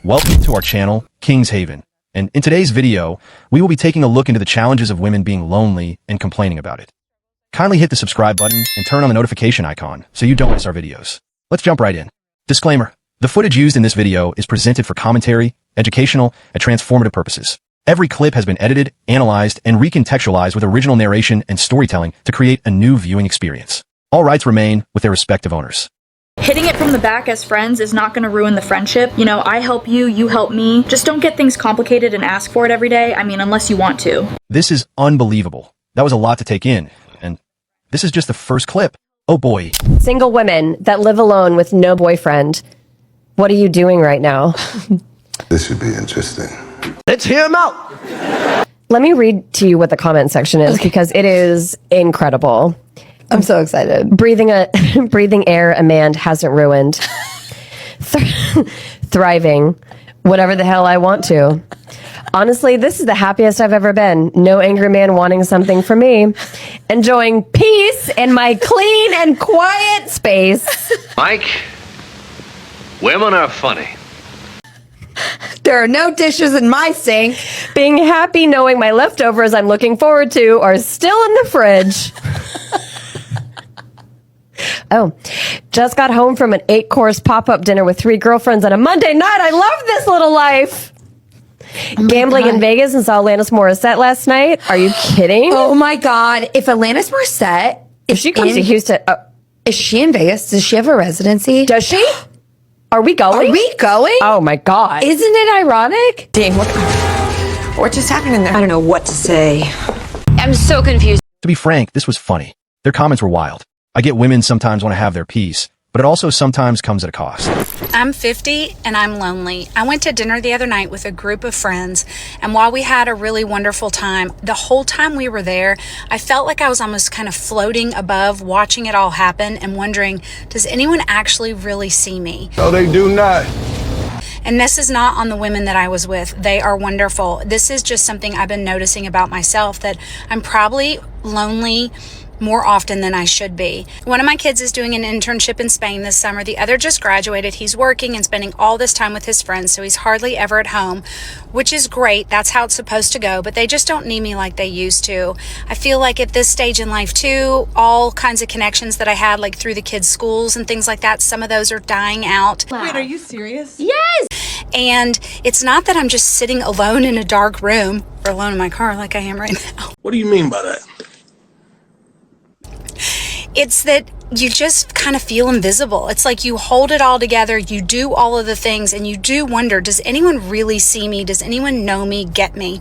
Welcome to our channel, King's Haven, and in today's video, we will be taking a look into the challenges of women being lonely and complaining about it. Kindly hit the subscribe button and turn on the notification icon so you don't miss our videos. Let's jump right in. Disclaimer: the footage used in this video is presented for commentary, educational, and transformative purposes. Every clip has been edited, analyzed, and recontextualized with original narration and storytelling to create a new viewing experience. All rights remain with their respective owners. Hitting it from the back as friends is not going to ruin the friendship. You know, I help you, you help me. Just don't get things complicated and ask for it every day. I mean, unless you want to. This is unbelievable. That was a lot to take in, and this is just the first clip. Oh boy. Single women that live alone with no boyfriend. What are you doing right now? This should be interesting. Let's hear them out. Let me read to you what the comment section is because it is incredible. I'm so excited. Breathing air a man hasn't ruined. Thriving. Whatever the hell I want to. Honestly, this is the happiest I've ever been. No angry man wanting something from me. Enjoying peace in my clean and quiet space. Mike, women are funny. There are no dishes in my sink. Being happy knowing my leftovers I'm looking forward to are still in the fridge. Oh, just got home from an 8-course pop-up dinner with 3 girlfriends on a Monday night. I love this little life. Oh Gambling in Vegas and saw Alanis Morissette last night. Are you kidding? Oh my God. If Alanis Morissette, if she comes to Houston, is she in Vegas? Does she have a residency? Does she? Are we going? Are we going? Oh my God. Isn't it ironic? Dang, what just happened in there? I don't know what to say. I'm so confused. To be frank, this was funny. Their comments were wild. I get women sometimes want to have their peace, but it also sometimes comes at a cost. I'm 50 and I'm lonely. I went to dinner the other night with a group of friends, and while we had a really wonderful time, the whole time we were there, I felt like I was almost kind of floating above, watching it all happen and wondering, does anyone actually really see me? No, they do not. And this is not on the women that I was with. They are wonderful. This is just something I've been noticing about myself, that I'm probably lonely more often than I should be. One of my kids is doing an internship in Spain this summer. The other just graduated. He's working and spending all this time with his friends, so he's hardly ever at home, which is great. That's how it's supposed to go, but they just don't need me like they used to. I feel like at this stage in life too, all kinds of connections that I had, like through the kids' schools and things like that, some of those are dying out. Wait, are you serious? Yes! And it's not that I'm just sitting alone in a dark room or alone in my car like I am right now. What do you mean by that? It's that you just kind of feel invisible. It's like you hold it all together, you do all of the things, and you do wonder, does anyone really see me? Does anyone know me, get me?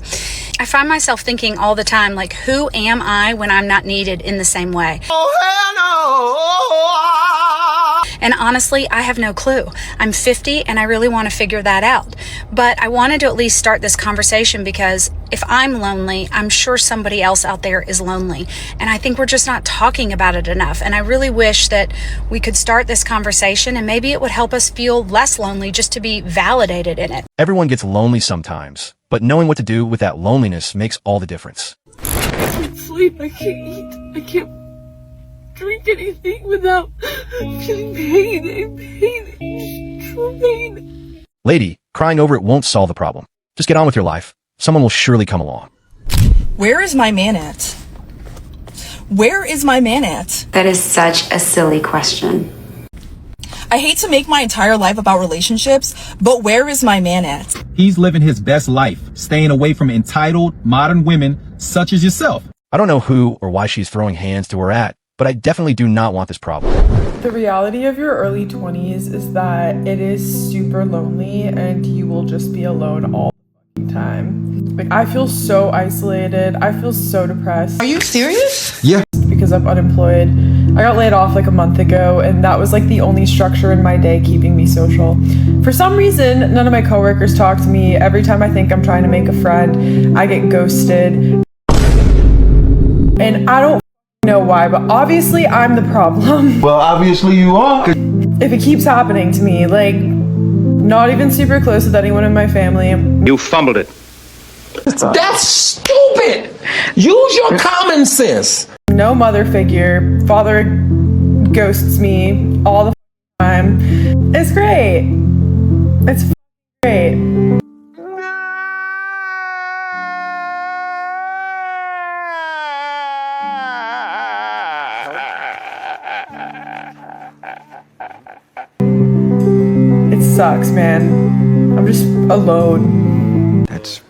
I find myself thinking all the time, like, who am I when I'm not needed in the same way? Oh, hell no! And honestly, I have no clue. I'm 50 and I really want to figure that out. But I wanted to at least start this conversation because if I'm lonely, I'm sure somebody else out there is lonely. And I think we're just not talking about it enough. And I really wish that we could start this conversation and maybe it would help us feel less lonely just to be validated in it. Everyone gets lonely sometimes, but knowing what to do with that loneliness makes all the difference. I can't sleep, I can't eat, I can't drink anything without feeling pain, true pain. Lady, crying over it won't solve the problem. Just get on with your life. Someone will surely come along. Where is my man at? Where is my man at? That is such a silly question. I hate to make my entire life about relationships, but where is my man at? He's living his best life, staying away from entitled, modern women such as yourself. I don't know who or why she's throwing hands to her at, but I definitely do not want this problem. The reality of your early 20s is that it is super lonely and you will just be alone all the time. Like, I feel so isolated. I feel so depressed. Are you serious? Yeah. Because I'm unemployed. I got laid off like a month ago, and that was like the only structure in my day keeping me social. For some reason, none of my coworkers talk to me. Every time I think I'm trying to make a friend, I get ghosted. And I don't know why, but obviously I'm the problem. Well, obviously you are. If it keeps happening to me, like, not even super close with anyone in my family. You fumbled it. That's stupid! Use your common sense. No mother figure. Father ghosts me all the time. It's great. It's great. sucks, man. I'm just alone. That's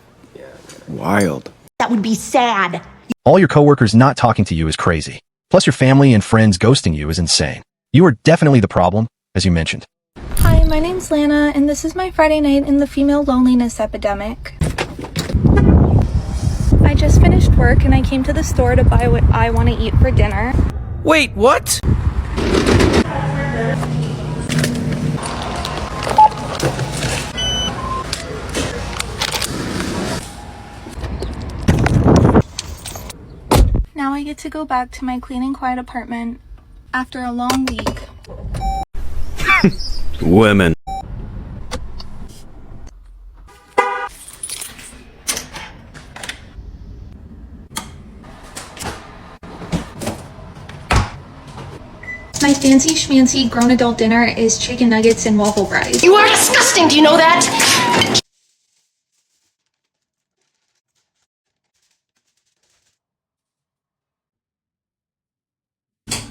wild. That would be sad. All your coworkers not talking to you is crazy. Plus your family and friends ghosting you is insane. You are definitely the problem, as you mentioned. Hi, my name's Lana, and this is my Friday night in the female loneliness epidemic. I just finished work and I came to the store to buy what I want to eat for dinner. Wait, what? Now I get to go back to my clean and quiet apartment after a long week. Women. My fancy schmancy grown adult dinner is chicken nuggets and waffle fries. You are disgusting, do you know that?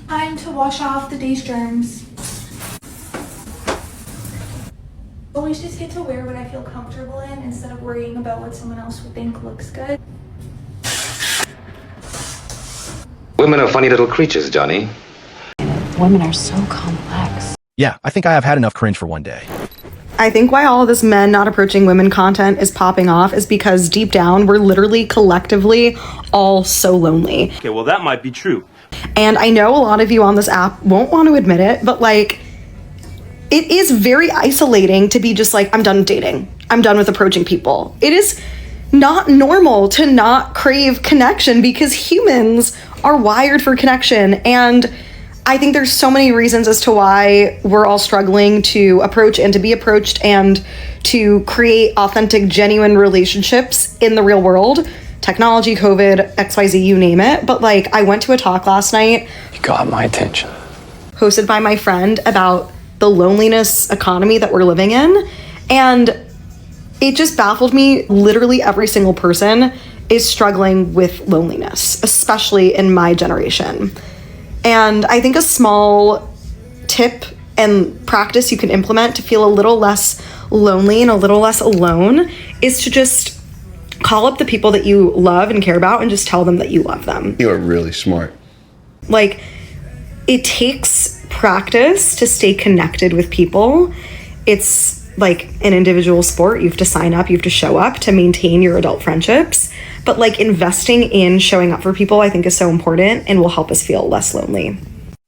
Time to wash off the day's germs. Always just get to wear what I feel comfortable in instead of worrying about what someone else would think looks good. Women are funny little creatures, Johnny. Women are so complex. Yeah, I think I have had enough cringe for one day. I think why all of this men not approaching women content is popping off is because deep down, we're literally collectively all so lonely. Okay, well, that might be true. And I know a lot of you on this app won't want to admit it, but like, it is very isolating to be just like, I'm done with dating. I'm done with approaching people. It is not normal to not crave connection because humans are wired for connection. And I think there's so many reasons as to why we're all struggling to approach and to be approached and to create authentic, genuine relationships in the real world. Technology, COVID, XYZ, you name it. But like, I went to a talk last night. You got my attention. Hosted by my friend about the loneliness economy that we're living in. And it just baffled me. Literally every single person is struggling with loneliness, especially in my generation. And I think a small tip and practice you can implement to feel a little less lonely and a little less alone is to just call up the people that you love and care about and just tell them that you love them. You are really smart. Like, it takes practice to stay connected with people. It's like an individual sport. You have to sign up, you have to show up to maintain your adult friendships. But like, investing in showing up for people, I think is so important and will help us feel less lonely.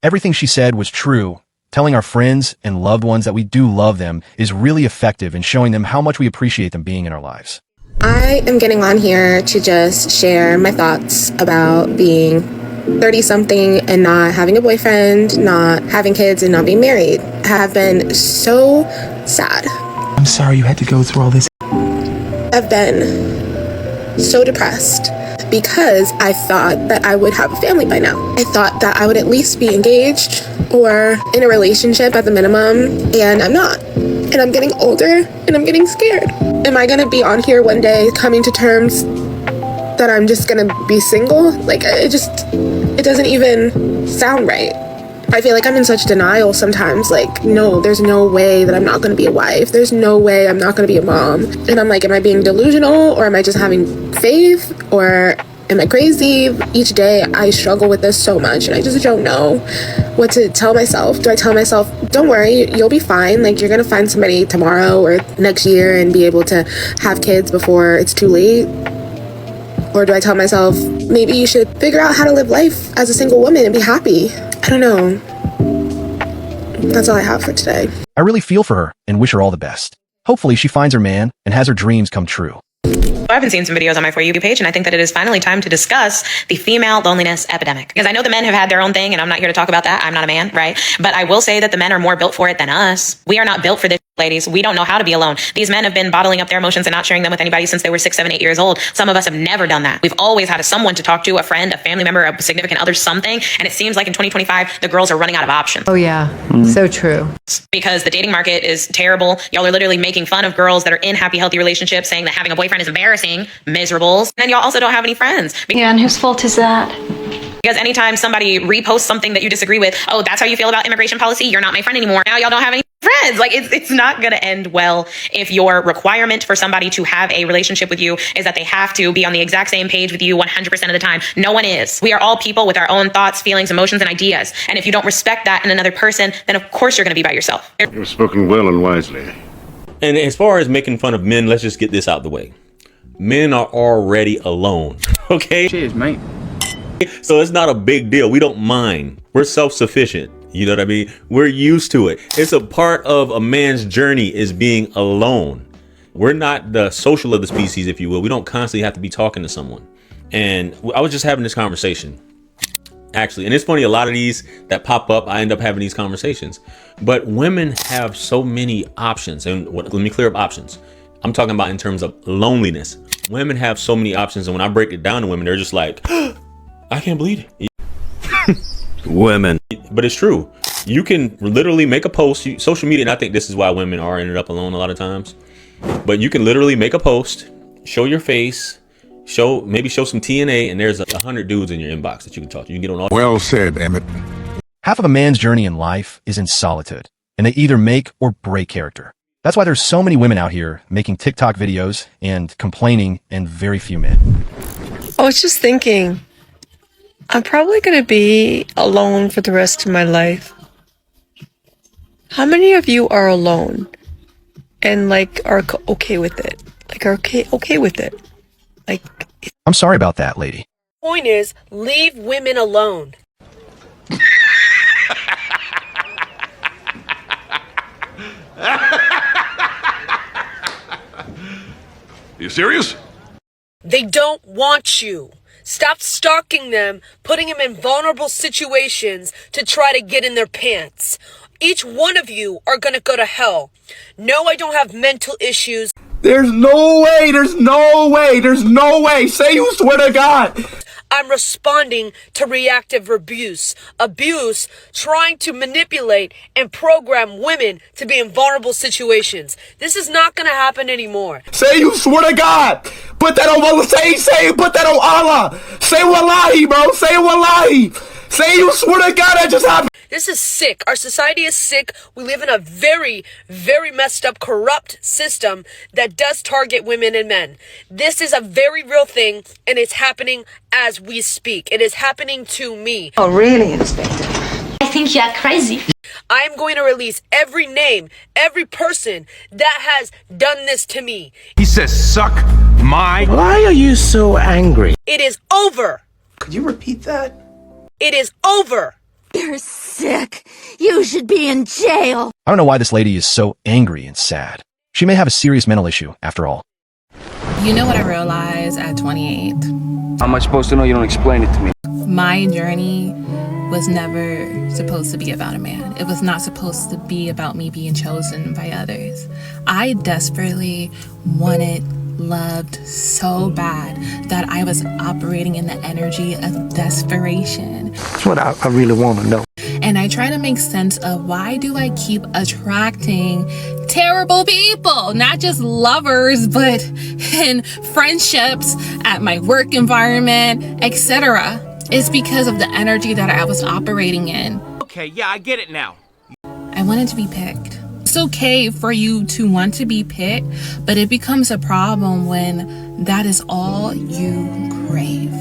Everything she said was true. Telling our friends and loved ones that we do love them is really effective in showing them how much we appreciate them being in our lives. I am getting on here to just share my thoughts about being 30-something and not having a boyfriend, not having kids, and not being married. I have been so sad. I'm sorry you had to go through all this. I've been so depressed because I thought that I would have a family by now. I thought that I would at least be engaged or in a relationship at the minimum, and I'm not. And I'm getting older and I'm getting scared. Am I gonna be on here one day coming to terms that I'm just gonna be single? Like, it doesn't even sound right. I feel like I'm in such denial sometimes. Like, no, there's no way that I'm not gonna be a wife. There's no way I'm not gonna be a mom. And I'm like, am I being delusional, or am I just having faith, or am I crazy? Each day I struggle with this so much and I just don't know what to tell myself. Do I tell myself, don't worry, you'll be fine, like you're gonna find somebody tomorrow or next year and be able to have kids before it's too late? Or do I tell myself, maybe you should figure out how to live life as a single woman and be happy? I don't know. That's all I have for today. I really feel for her and wish her all the best. Hopefully she finds her man and has her dreams come true. I've been seeing some videos on my For You page, and I think that it is finally time to discuss the female loneliness epidemic. Because I know the men have had their own thing, and I'm not here to talk about that. I'm not a man, right? But I will say that the men are more built for it than us. We are not built for this, ladies. We don't know how to be alone. These men have been bottling up their emotions and not sharing them with anybody since they were 6, 7, 8 years old. Some of us have never done that. We've always had someone to talk to, a friend, a family member, a significant other, something. And it seems like in 2025, the girls are running out of options. Oh yeah, so true. Because the dating market is terrible. Y'all are literally making fun of girls that are in happy, healthy relationships, saying that having a boyfriend is embarrassing, miserable. And y'all also don't have any friends. Yeah, and whose fault is that? Because anytime somebody reposts something that you disagree with, oh, that's how you feel about immigration policy? You're not my friend anymore. Now y'all don't have any friends. Like it's not going to end well if your requirement for somebody to have a relationship with you is that they have to be on the exact same page with you 100% of the time. No one is. We are all people with our own thoughts, feelings, emotions, and ideas. And if you don't respect that in another person, then of course you're going to be by yourself. You've spoken well and wisely. And as far as making fun of men, let's just get this out the way. Men are already alone. Okay? Cheers, mate. So it's not a big deal. We don't mind. We're self-sufficient. You know what I mean? We're used to it. It's a part of a man's journey is being alone. We're not the social of the species, if you will. We don't constantly have to be talking to someone. And I was just having this conversation, actually. And it's funny, a lot of these that pop up, I end up having these conversations. But women have so many options. And let me clear up options. I'm talking about in terms of loneliness. Women have so many options. And when I break it down to women, they're just like, I can't believe it. Women. But it's true. You can literally make a post. Social media, and I think this is why women are ended up alone a lot of times. But you can literally make a post, show your face, maybe show some TNA, and there's 100 dudes in your inbox that you can talk to. You can get on all. Well said, Emmett. Half of a man's journey in life is in solitude, and they either make or break character. That's why there's so many women out here making TikTok videos and complaining, and very few men. I was just thinking, I'm probably going to be alone for the rest of my life. How many of you are alone and like are okay with it? Like are okay with it? Like, I'm sorry about that, lady. point is, leave women alone. You serious? They don't want you. Stop stalking them, putting them in vulnerable situations to try to get in their pants. Each one of you are gonna go to hell. No, I don't have mental issues. There's no way. There's no way. There's no way. Say you swear to God. I'm responding to reactive abuse. Abuse trying to manipulate and program women to be in vulnerable situations. This is not going to happen anymore. Say you swear to God. Put that on Allah. Say put that on Allah. Say wallahi, bro. Say wallahi. Say you swear to God that just happened. This is sick. Our society is sick. We live in a very, very messed up, corrupt system that does target women and men. This is a very real thing, and it's happening as we speak. It is happening to me. Oh, really, Inspector? I think you're crazy. I am going to release every name, every person that has done this to me. He says, suck my... Why are you so angry? It is over. Could you repeat that? It is over. You're sick. You should be in jail. I don't know why this lady is so angry and sad. She may have a serious mental issue, after all. You know what I realized at 28? How am I supposed to know? You don't explain it to me. My journey was never supposed to be about a man. It was not supposed to be about me being chosen by others. I desperately wanted, loved so bad that I was operating in the energy of desperation. That's what I really want to know. And I try to make sense of why do I keep attracting terrible people, not just lovers, but in friendships, at my work environment, etc. It's because of the energy that I was operating in. Okay, yeah, I get it now. I wanted to be picked. It's okay for you to want to be picked, but it becomes a problem when that is all you crave.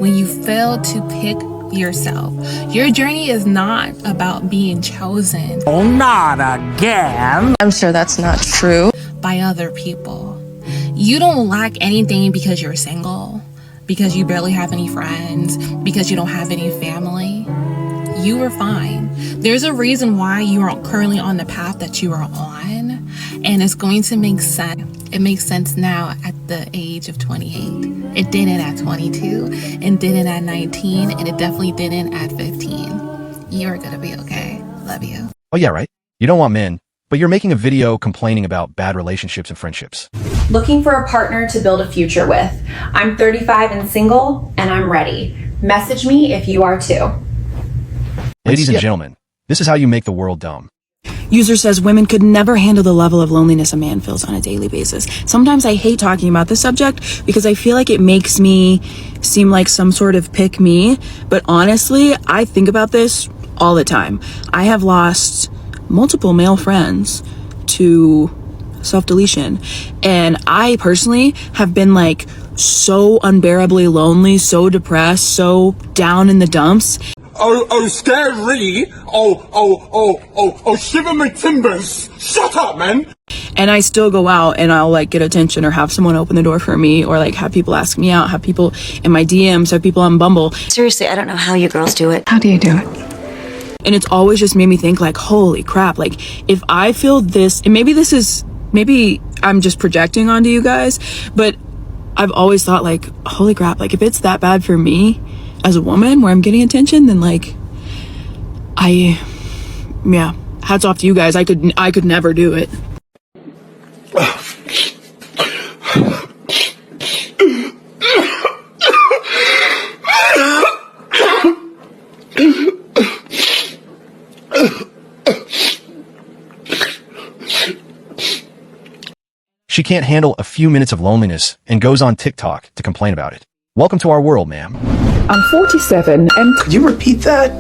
When you fail to pick yourself. Your journey is not about being chosen. Oh, not again. I'm sure that's not true. By other people. You don't lack anything because you're single, because you barely have any friends, because you don't have any family. You are fine. There's a reason why you are currently on the path that you are on, and it's going to make sense. It makes sense now at the age of 28. It didn't at 22, and didn't at 19, and it definitely didn't at 15. You're gonna be okay. Love you. Oh yeah, right? You don't want men, but you're making a video complaining about bad relationships and friendships. Looking for a partner to build a future with. I'm 35 and single, and I'm ready. Message me if you are too. Ladies and gentlemen, this is how you make the world dumb. User says women could never handle the level of loneliness a man feels on a daily basis. Sometimes I hate talking about this subject because I feel like it makes me seem like some sort of pick me. But honestly, I think about this all the time. I have lost multiple male friends to self-deletion. And I personally have been like so unbearably lonely, so depressed, so down in the dumps. Oh, scary. Oh, shiver my timbers. Shut up, man. And I still go out and I'll like get attention or have someone open the door for me, or like have people ask me out, have people in my DMs, have people on Bumble. Seriously, I don't know how you girls do it. How do you do it? And it's always just made me think like, holy crap, like if I feel this, and maybe I'm just projecting onto you guys, but I've always thought like, holy crap, like if it's that bad for me as a woman where I'm getting attention, then like hats off to you guys. I could never do it. She can't handle a few minutes of loneliness and goes on TikTok to complain about it. Welcome to our world, ma'am. I'm 47 and... Could you repeat that?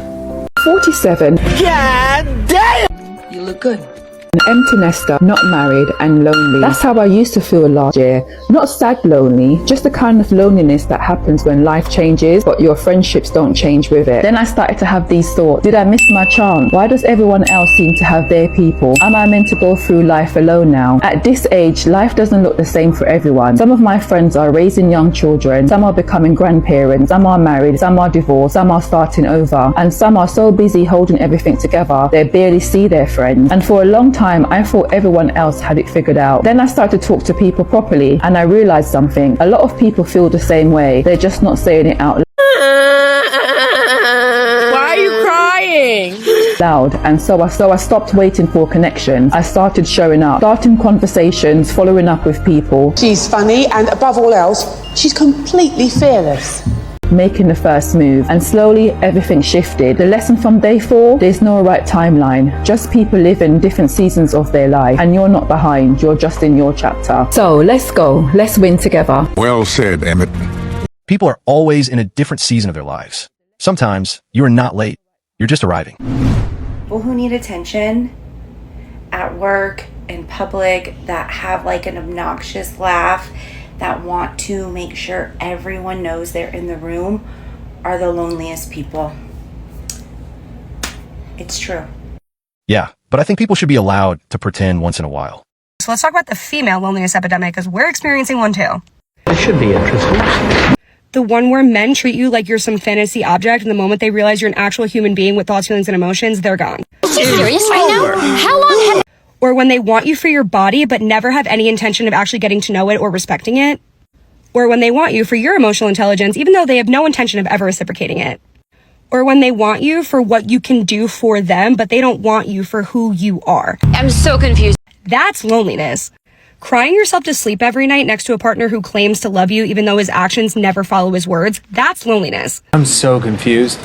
47. God damn! You look good. An empty nester, not married and lonely. That's how I used to feel last year. Not sad lonely, just the kind of loneliness that happens when life changes, but your friendships don't change with it. Then I started to have these thoughts. Did I miss my chance? Why does everyone else seem to have their people? Am I meant to go through life alone now? At this age, life doesn't look the same for everyone. Some of my friends are raising young children, some are becoming grandparents, some are married, some are divorced, some are starting over, and some are so busy holding everything together, they barely see their friends. And for a long time, I thought everyone else had it figured out. Then I started to talk to people properly, and I realized something. A lot of people feel the same way. They're just not saying it out Why are you crying? loud. And so I stopped waiting for connections. I started showing up, starting conversations, following up with people. She's funny, and above all else, she's completely fearless. Making the first move, and slowly everything shifted. The lesson from day 4, there's no right timeline, just people live in different seasons of their life, and you're not behind, you're just in your chapter. So let's go, let's win together. Well said, Emmett. People are always in a different season of their lives. Sometimes you are not late, you're just arriving. People who need attention at work, in public, that have like an obnoxious laugh, that want to make sure everyone knows they're in the room, are the loneliest people. It's true. Yeah, but I think people should be allowed to pretend once in a while. So let's talk about the female loneliness epidemic, because we're experiencing one too. It should be interesting. The one where men treat you like you're some fantasy object, and the moment they realize you're an actual human being with thoughts, feelings, and emotions, they're gone. Are you serious right now? How long have... Or when they want you for your body, but never have any intention of actually getting to know it or respecting it. Or when they want you for your emotional intelligence, even though they have no intention of ever reciprocating it. Or when they want you for what you can do for them, but they don't want you for who you are. I'm so confused. That's loneliness. Crying yourself to sleep every night next to a partner who claims to love you, even though his actions never follow his words. That's loneliness. I'm so confused.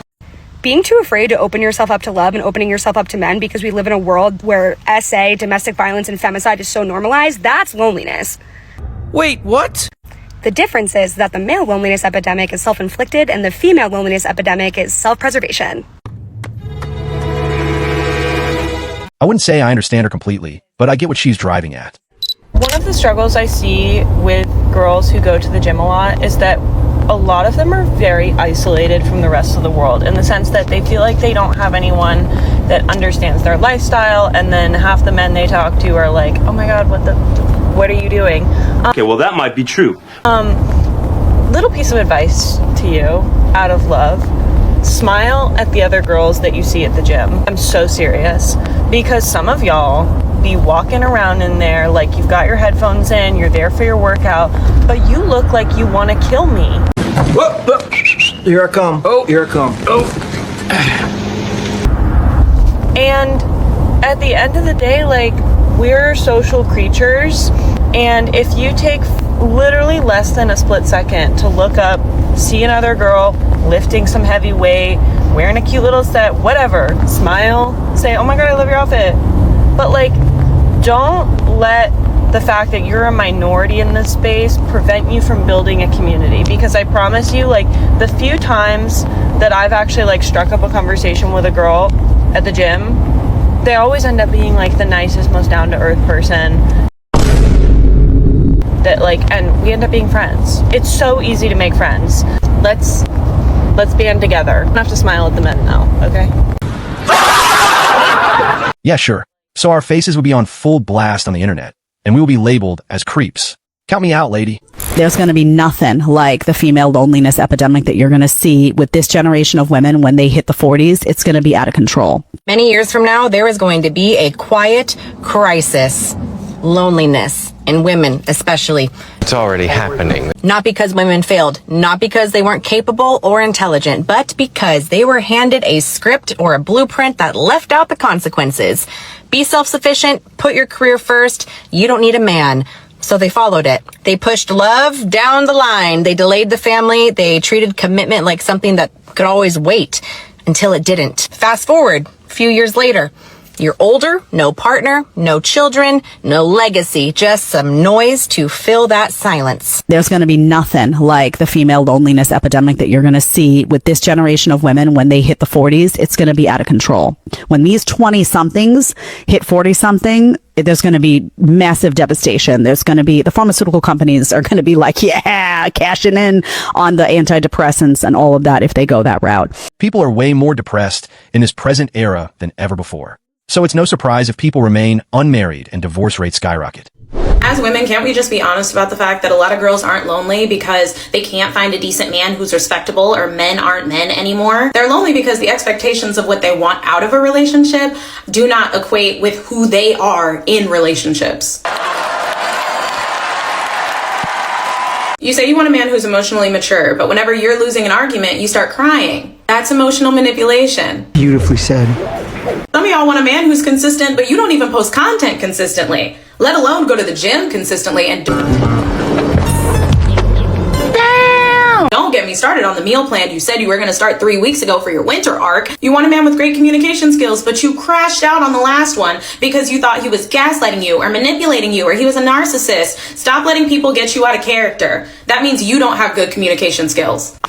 Being too afraid to open yourself up to love and opening yourself up to men because we live in a world where SA, domestic violence, and femicide is so normalized, that's loneliness. Wait, what? The difference is that the male loneliness epidemic is self-inflicted and the female loneliness epidemic is self-preservation. I wouldn't say I understand her completely, but I get what she's driving at. One of the struggles I see with girls who go to the gym a lot is that a lot of them are very isolated from the rest of the world, in the sense that they feel like they don't have anyone that understands their lifestyle, and then half the men they talk to are like, oh my god, what are you doing? Okay, well that might be true. Little piece of advice to you, out of love. Smile at the other girls that you see at the gym. I'm so serious, because some of y'all be walking around in there like you've got your headphones in, you're there for your workout, but you look like you want to kill me. Whoa. Here I come. Oh, here I come. Oh. And at the end of the day, like, we're social creatures, and if you take literally less than a split second to look up, see another girl lifting some heavy weight, wearing a cute little set, whatever, smile, say, oh my god, I love your outfit. But like, don't let the fact that you're a minority in this space prevent you from building a community, because I promise you, like, the few times that I've actually like struck up a conversation with a girl at the gym, They always end up being like the nicest, most down-to-earth person. That like, and we end up being friends. It's so easy to make friends. Let's band together. Don't have to smile at the men though, okay? Yeah, sure. So our faces would be on full blast on the internet, and we will be labeled as creeps. Count me out, lady. There's going to be nothing like the female loneliness epidemic that you're going to see with this generation of women when they hit the 40s. It's going to be out of control. Many years from now, there is going to be a quiet crisis, loneliness, in women especially. It's already happening. Not because women failed, not because they weren't capable or intelligent, but because they were handed a script or a blueprint that left out the consequences. Be self-sufficient, put your career first, you don't need a man. So they followed it. They pushed love down the line. They delayed the family. They treated commitment like something that could always wait until it didn't. Fast forward a few years later. You're older, no partner, no children, no legacy, just some noise to fill that silence. There's going to be nothing like the female loneliness epidemic that you're going to see with this generation of women when they hit the 40s. It's going to be out of control. When these 20-somethings hit 40-something, there's going to be massive devastation. There's going to be, the pharmaceutical companies are going to be like, yeah, cashing in on the antidepressants and all of that if they go that route. People are way more depressed in this present era than ever before. So it's no surprise if people remain unmarried and divorce rates skyrocket. As women, can't we just be honest about the fact that a lot of girls aren't lonely because they can't find a decent man who's respectable, or men aren't men anymore? They're lonely because the expectations of what they want out of a relationship do not equate with who they are in relationships. You say you want a man who's emotionally mature, but whenever you're losing an argument, you start crying. That's emotional manipulation. Beautifully said. Some of y'all want a man who's consistent, but you don't even post content consistently, let alone go to the gym consistently. And don't get me started on the meal plan you said you were going to start 3 weeks ago for your winter arc. You want a man with great communication skills, but you crashed out on the last one because you thought he was gaslighting you or manipulating you or he was a narcissist. Stop letting people get you out of character. That means you don't have good communication skills.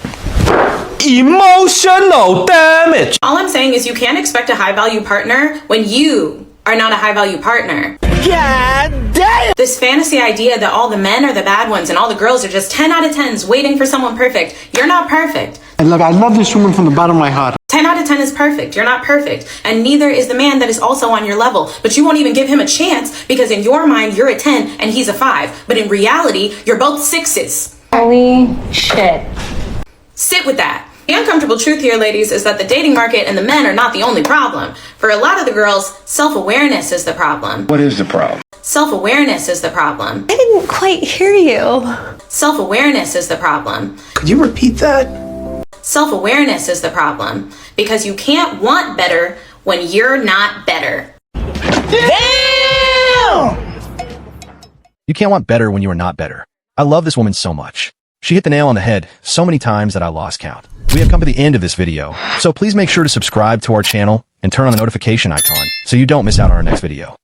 Emotional damage. All I'm saying is you can't expect a high-value partner when you are not a high-value partner. God damn! This fantasy idea that all the men are the bad ones and all the girls are just 10 out of 10s waiting for someone perfect. You're not perfect. And look, I love this woman from the bottom of my heart. 10 out of 10 is perfect. You're not perfect. And neither is the man that is also on your level. But you won't even give him a chance because in your mind, you're a 10 and he's a 5. But in reality, you're both 6s. Holy shit. Sit with that. The uncomfortable truth here, ladies, is that the dating market and the men are not the only problem. For a lot of the girls, self-awareness is the problem. What is the problem? Self-awareness is the problem. I didn't quite hear you. Self-awareness is the problem. Could you repeat that? Self-awareness is the problem. Because you can't want better when you're not better. Damn! You can't want better when you are not better. I love this woman so much. She hit the nail on the head so many times that I lost count. We have come to the end of this video, so please make sure to subscribe to our channel and turn on the notification icon so you don't miss out on our next video.